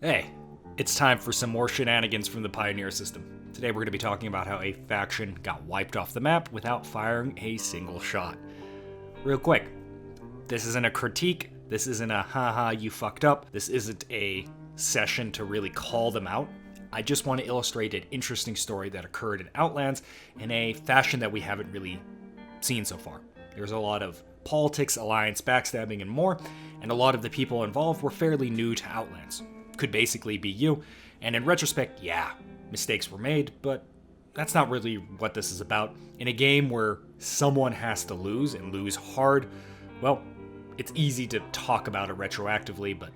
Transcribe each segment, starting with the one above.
Hey, it's time for some more shenanigans from the Pioneer system. Today we're going to be talking about how a faction got wiped off the map without firing a single shot. Real quick, this isn't a critique, this isn't a haha you fucked up, this isn't a session to really call them out. I just want to illustrate an interesting story that occurred in Outlands in a fashion that we haven't really seen so far. There's a lot of politics, alliance, backstabbing, and more, and a lot of the people involved were fairly new to Outlands. Could basically be you, and in retrospect, yeah, mistakes were made, but that's not really what this is about. In a game where someone has to lose, and lose hard, well, it's easy to talk about it retroactively, but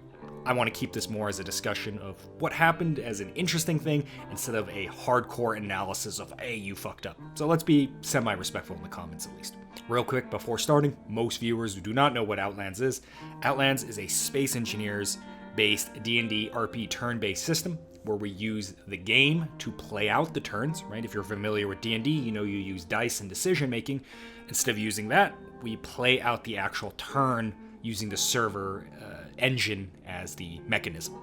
I want to keep this more as a discussion of what happened as an interesting thing instead of a hardcore analysis of, hey, you fucked up. So let's be semi-respectful in the comments at least. Real quick, before starting, most viewers who do not know what Outlands is a Space Engineers based D&D RP turn-based system where we use the game to play out the turns, right? If you're familiar with D&D, you know you use dice and decision making. Instead of using that, we play out the actual turn using the server engine as the mechanism.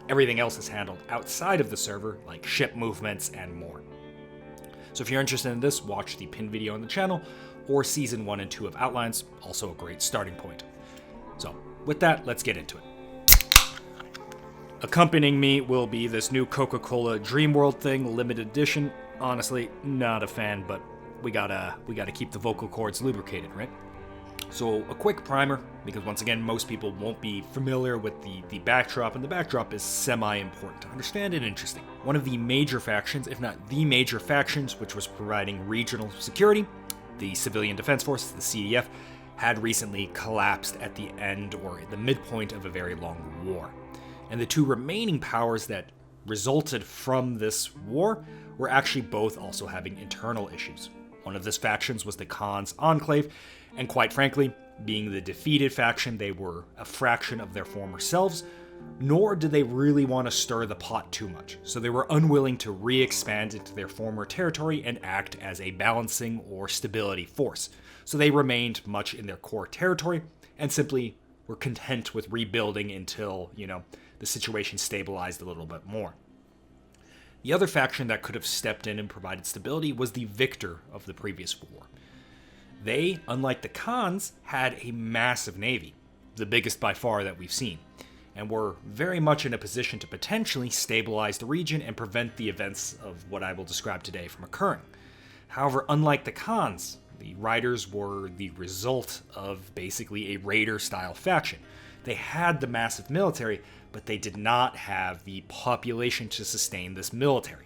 Everything else is handled outside of the server, like ship movements and more. So if you're interested in this, watch the pinned video on the channel or Season 1 and 2 of Outlands, also a great starting point. So with that, let's get into it. Accompanying me will be this new Coca-Cola Dream World thing, limited edition. Honestly, not a fan, but we gotta keep the vocal cords lubricated, right? So a quick primer, because once again, most people won't be familiar with the backdrop, and the backdrop is semi-important to understand and interesting. One of the major factions, if not the major factions, which was providing regional security, the Civilian Defense Force, the CDF, had recently collapsed at the end or the midpoint of a very long war. And the two remaining powers that resulted from this war were actually both also having internal issues. One of these factions was the Khan's Enclave, and quite frankly, being the defeated faction, they were a fraction of their former selves, nor did they really want to stir the pot too much. So they were unwilling to re-expand into their former territory and act as a balancing or stability force. So they remained much in their core territory and simply were content with rebuilding until, the situation stabilized a little bit more. The other faction that could have stepped in and provided stability was the victor of the previous war. They, unlike the Khans, had a massive navy, the biggest by far that we've seen, and were very much in a position to potentially stabilize the region and prevent the events of what I will describe today from occurring. However, unlike the Khans, the Riders were the result of basically a raider-style faction. They had the massive military, but they did not have the population to sustain this military.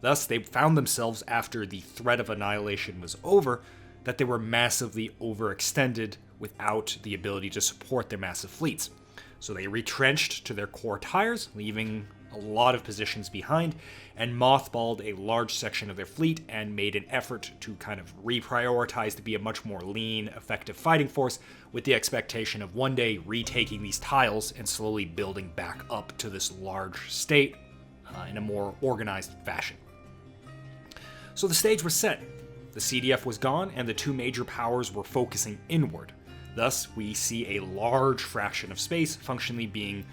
Thus, they found themselves, after the threat of annihilation was over, that they were massively overextended without the ability to support their massive fleets. So they retrenched to their core tires, leaving a lot of positions behind, and mothballed a large section of their fleet and made an effort to kind of reprioritize to be a much more lean, effective fighting force, with the expectation of one day retaking these tiles and slowly building back up to this large state in a more organized fashion. So the stage was set. The CDF was gone, and the two major powers were focusing inward. Thus, we see a large fraction of space functionally being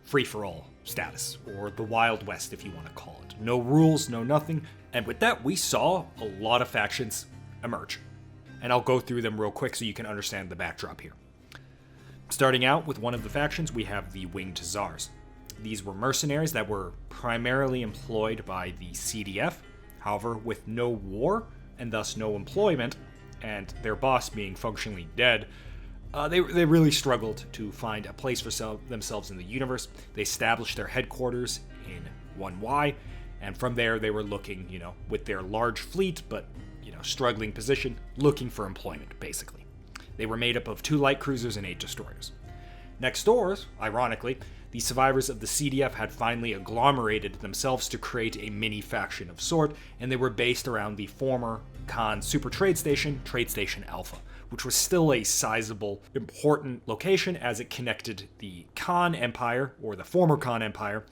free-for-all status, or the Wild West if you want to call it. No rules, no nothing, and with that we saw a lot of factions emerge. And I'll go through them real quick so you can understand the backdrop here. Starting out with one of the factions, we have the Winged Czars. These were mercenaries that were primarily employed by the CDF, however, with no war and thus no employment, and their boss being functionally dead, they really struggled to find a place for themselves in the universe. They established their headquarters in 1Y, and from there they were looking, with their large fleet, but, struggling position, looking for employment, basically. They were made up of 2 light cruisers and 8 destroyers. Next doors, ironically, the survivors of the CDF had finally agglomerated themselves to create a mini faction of sort, and they were based around the former Khan Super Trade Station Alpha, which was still a sizable, important location as it connected the Khan Empire, or the former Khan Empire,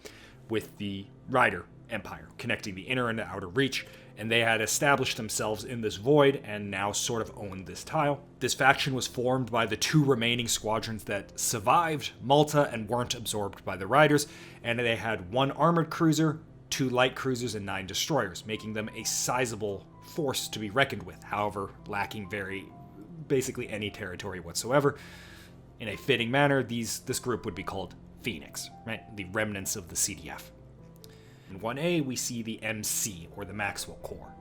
with the Rider Empire, connecting the inner and the outer reach, and they had established themselves in this void and now sort of owned this tile. This faction was formed by the 2 remaining squadrons that survived Malta and weren't absorbed by the Riders, and they had 1 armored cruiser, 2 light cruisers, and 9 destroyers, making them a sizable force to be reckoned with, however, lacking basically any territory whatsoever. In a fitting manner, this group would be called Phoenix, right? The remnants of the CDF. In 1A, we see the MC, or the Maxwell Corps.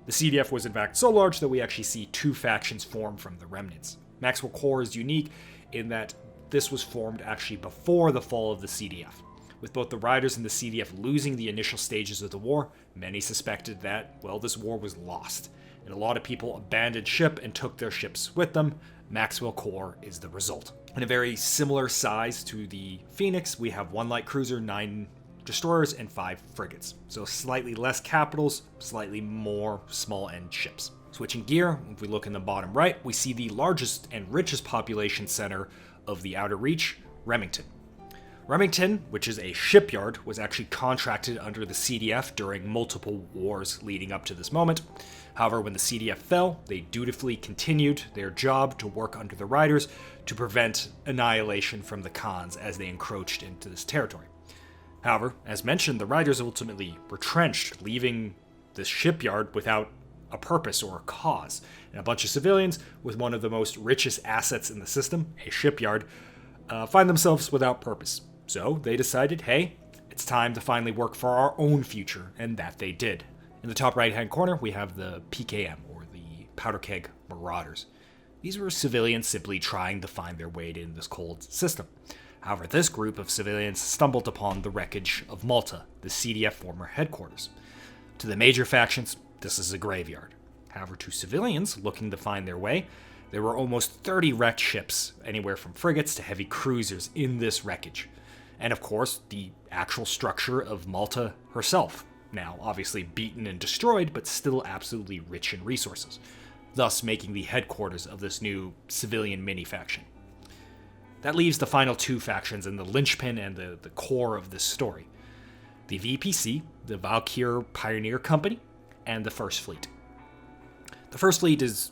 The CDF was in fact so large that we actually see 2 factions form from the remnants. Maxwell Corps is unique in that this was formed actually before the fall of the CDF. With both the Riders and the CDF losing the initial stages of the war, many suspected that, well, this war was lost, and a lot of people abandoned ship and took their ships with them. Maxwell Corps is the result. In a very similar size to the Phoenix, we have 1 light cruiser, 9 destroyers, and 5 frigates. So slightly less capitals, slightly more small-end ships. Switching gear, if we look in the bottom right, we see the largest and richest population center of the Outer Reach, Remington. Remington, which is a shipyard, was actually contracted under the CDF during multiple wars leading up to this moment. However, when the CDF fell, they dutifully continued their job to work under the Riders to prevent annihilation from the Khans as they encroached into this territory. However, as mentioned, the Riders ultimately retrenched, leaving this shipyard without a purpose or a cause, and a bunch of civilians with one of the most richest assets in the system, a shipyard, find themselves without purpose. So they decided, hey, it's time to finally work for our own future, and that they did. In the top right-hand corner, we have the PKM, or the Powder Keg Marauders. These were civilians simply trying to find their way in this cold system. However, this group of civilians stumbled upon the wreckage of Malta, the CDF former headquarters. To the major factions, this is a graveyard. However, to civilians looking to find their way, there were almost 30 wrecked ships, anywhere from frigates to heavy cruisers, in this wreckage. And of course, the actual structure of Malta herself, now obviously beaten and destroyed, but still absolutely rich in resources, thus making the headquarters of this new civilian mini-faction. That leaves the final 2 factions and the linchpin and the core of this story. The VPC, the Valkyr Pioneer Company, and the First Fleet. The First Fleet is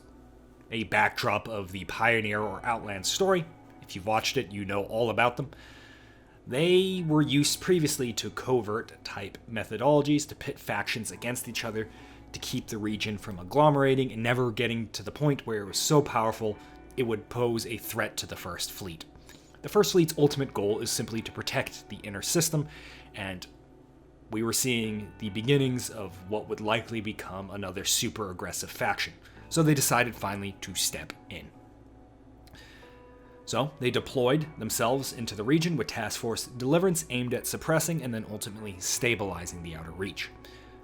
a backdrop of the Pioneer or Outlands story. If you've watched it, you know all about them. They were used previously to covert-type methodologies to pit factions against each other to keep the region from agglomerating and never getting to the point where it was so powerful it would pose a threat to the First Fleet. The First Fleet's ultimate goal is simply to protect the inner system, and we were seeing the beginnings of what would likely become another super aggressive faction. So they decided finally to step in. So they deployed themselves into the region with Task Force Deliverance aimed at suppressing and then ultimately stabilizing the Outer Reach.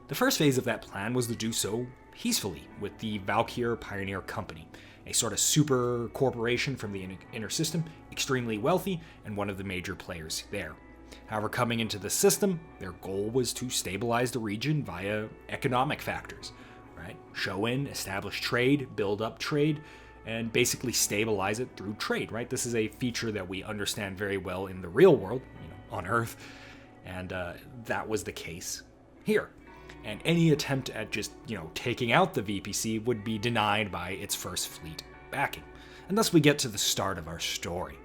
The first phase of that plan was to do so peacefully with the Valkyr Pioneer Company, a sort of super corporation from the inner system, extremely wealthy and one of the major players there. However, coming into the system, their goal was to stabilize the region via economic factors, right? Show in, establish trade, build up trade, and basically stabilize it through trade, right? This is a feature that we understand very well in the real world, on Earth, and that was the case here. And any attempt at just, taking out the VPC would be denied by its First Fleet backing. And thus we get to the start of our story.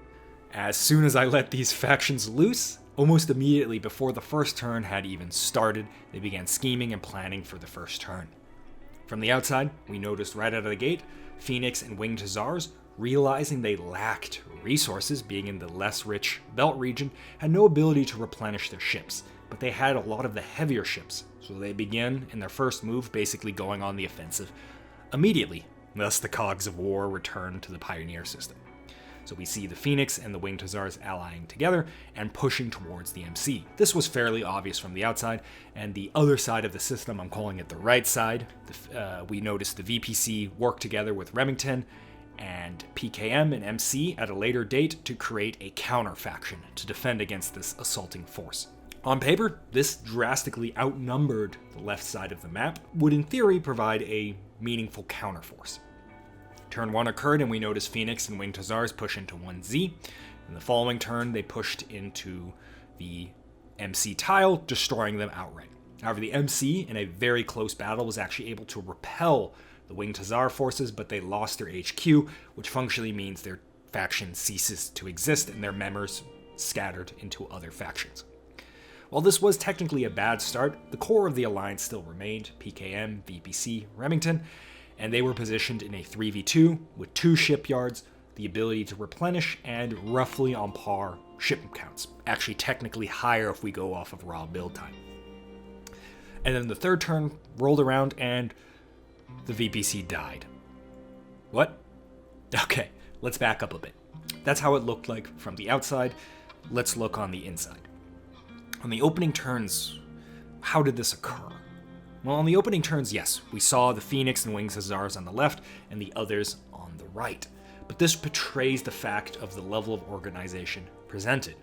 As soon as I let these factions loose, almost immediately before the first turn had even started, they began scheming and planning for the first turn. From the outside, we noticed right out of the gate, Phoenix and Winged Hussars, realizing they lacked resources, being in the less rich Belt region, had no ability to replenish their ships, but they had a lot of the heavier ships, so they began in their first move basically going on the offensive immediately. Thus the cogs of war returned to the Pioneer system. So we see the Phoenix and the Winged Hussars allying together and pushing towards the MC. This was fairly obvious from the outside, and the other side of the system, I'm calling it the right side, we noticed the VPC work together with Remington and PKM and MC at a later date to create a counter faction to defend against this assaulting force. On paper, this drastically outnumbered the left side of the map would in theory provide a meaningful counterforce. Turn 1 occurred and we noticed Phoenix and Winged Hussars push into 1Z. In the following turn, they pushed into the MC tile, destroying them outright. However, the MC, in a very close battle, was actually able to repel the Winged Hussar forces, but they lost their HQ, which functionally means their faction ceases to exist and their members scattered into other factions. While this was technically a bad start, the core of the alliance still remained: PKM, VPC, Remington, and they were positioned in a 3v2 with 2 shipyards, the ability to replenish, and roughly on par ship counts. Actually, technically higher if we go off of raw build time. And then the third turn rolled around and the VPC died. What? Okay, let's back up a bit. That's how it looked like from the outside. Let's look on the inside. On the opening turns, how did this occur? Well, on the opening turns, yes, we saw the Phoenix and Winged Hussars on the left and the others on the right. But this betrays the fact of the level of organization presented.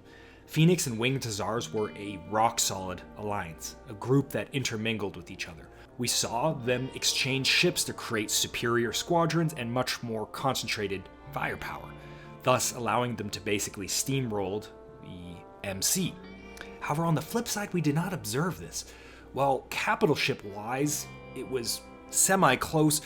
Phoenix and Winged Hussars were a rock-solid alliance, a group that intermingled with each other. We saw them exchange ships to create superior squadrons and much more concentrated firepower, thus allowing them to basically steamroll the MC. However, on the flip side, we did not observe this. While capital ship-wise, it was semi-close,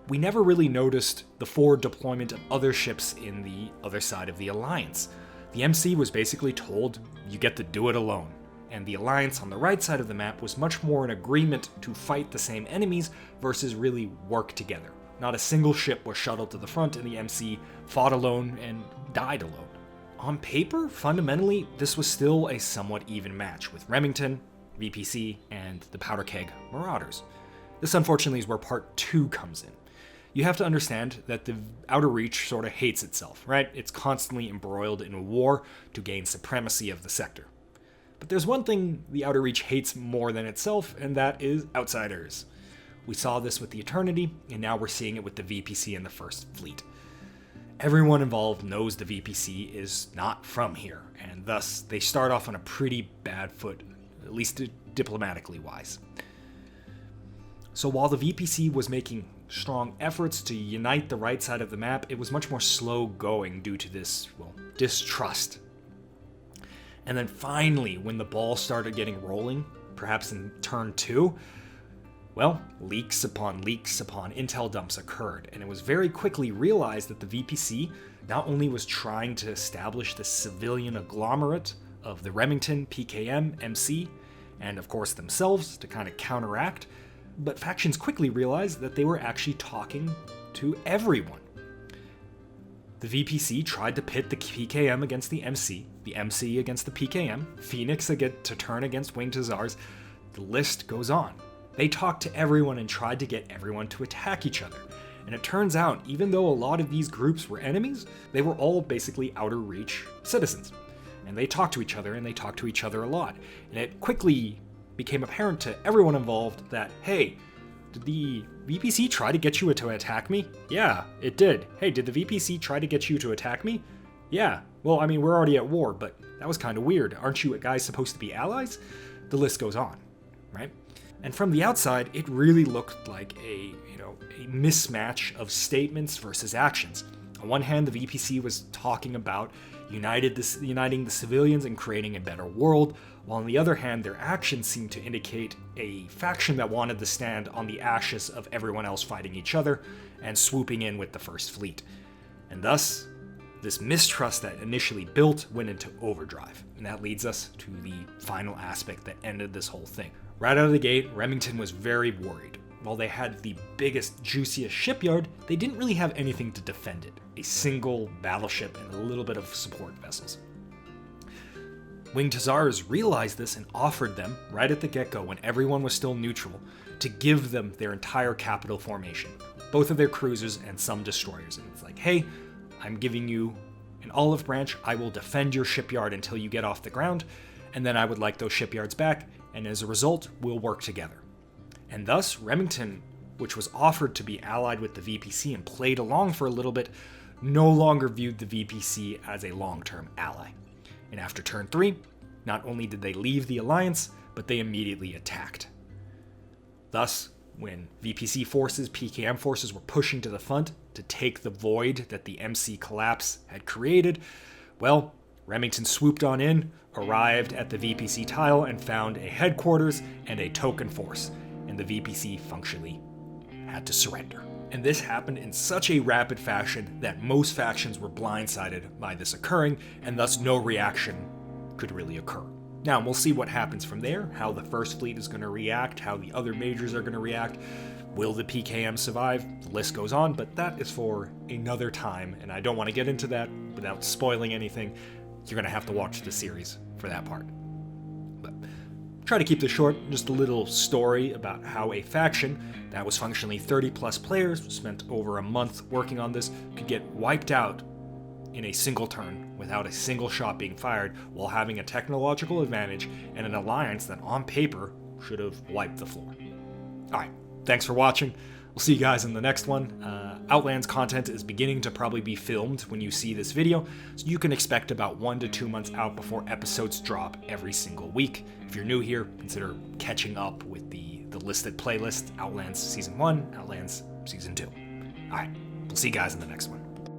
we never really noticed the forward deployment of other ships in the other side of the alliance. The MC was basically told, you get to do it alone, and the alliance on the right side of the map was much more in agreement to fight the same enemies versus really work together. Not a single ship was shuttled to the front, and the MC fought alone and died alone. On paper, fundamentally, this was still a somewhat even match, with Remington, VPC, and the Powder Keg Marauders. This unfortunately is where part 2 comes in. You have to understand that the Outer Reach sort of hates itself, right? It's constantly embroiled in a war to gain supremacy of the sector. But there's one thing the Outer Reach hates more than itself, and that is outsiders. We saw this with the Eternity, and now we're seeing it with the VPC and the First Fleet. Everyone involved knows the VPC is not from here, and thus they start off on a pretty bad foot, at least diplomatically wise. So while the VPC was making strong efforts to unite the right side of the map, it was much more slow going due to this, distrust. And then finally, when the ball started getting rolling, perhaps in turn 2, leaks upon intel dumps occurred, and it was very quickly realized that the VPC not only was trying to establish the civilian agglomerate of the Remington, PKM, MC, and of course themselves to kind of counteract, but factions quickly realized that they were actually talking to everyone. The VPC tried to pit the PKM against the MC against the PKM, Phoenix to turn against Winged Hussars. The list goes on. They talked to everyone and tried to get everyone to attack each other. And it turns out, even though a lot of these groups were enemies, they were all basically Outer Reach citizens. And they talked to each other, and they talked to each other a lot. And it quickly became apparent to everyone involved that, hey, did the VPC try to get you to attack me? Yeah, it did. Hey, did the VPC try to get you to attack me? Yeah. Well, I mean, we're already at war, but that was kind of weird. Aren't you guys supposed to be allies? The list goes on, right? And from the outside, it really looked like a mismatch of statements versus actions. On one hand, the VPC was talking about uniting the civilians and creating a better world, while on the other hand, their actions seemed to indicate a faction that wanted to stand on the ashes of everyone else fighting each other and swooping in with the First Fleet. And thus, this mistrust that initially built went into overdrive. And that leads us to the final aspect that ended this whole thing. Right out of the gate, Remington was very worried. While they had the biggest, juiciest shipyard, they didn't really have anything to defend it. A single battleship and a little bit of support vessels. Winged Hussars realized this and offered them, right at the get-go when everyone was still neutral, to give them their entire capital formation. Both of their cruisers and some destroyers. And it's like, hey, I'm giving you an olive branch, I will defend your shipyard until you get off the ground, and then I would like those shipyards back, and as a result, we'll work together. And thus, Remington, which was offered to be allied with the VPC and played along for a little bit, no longer viewed the VPC as a long-term ally. And after turn 3, not only did they leave the alliance, but they immediately attacked. Thus, when VPC forces, PKM forces were pushing to the front to take the void that the MC collapse had created, Remington swooped on in, arrived at the VPC tile, and found a headquarters and a token force, and the VPC functionally had to surrender. And this happened in such a rapid fashion that most factions were blindsided by this occurring, and thus no reaction could really occur. Now, we'll see what happens from there, how the First Fleet is going to react, how the other majors are going to react. Will the PKM survive? The list goes on, but that is for another time, and I don't want to get into that without spoiling anything. You're going to have to watch the series for that part. But try to keep this short, just a little story about how a faction that was functionally 30 plus players, spent over a month working on this, could get wiped out in a single turn without a single shot being fired, while having a technological advantage and an alliance that on paper should have wiped the floor. Alright, thanks for watching. We'll see you guys in the next one. Outlands content is beginning to probably be filmed when you see this video, so you can expect about 1 to 2 months out before episodes drop every single week. If you're new here, consider catching up with the listed playlist: Outlands Season 1, Outlands Season 2. Alright, we'll see you guys in the next one.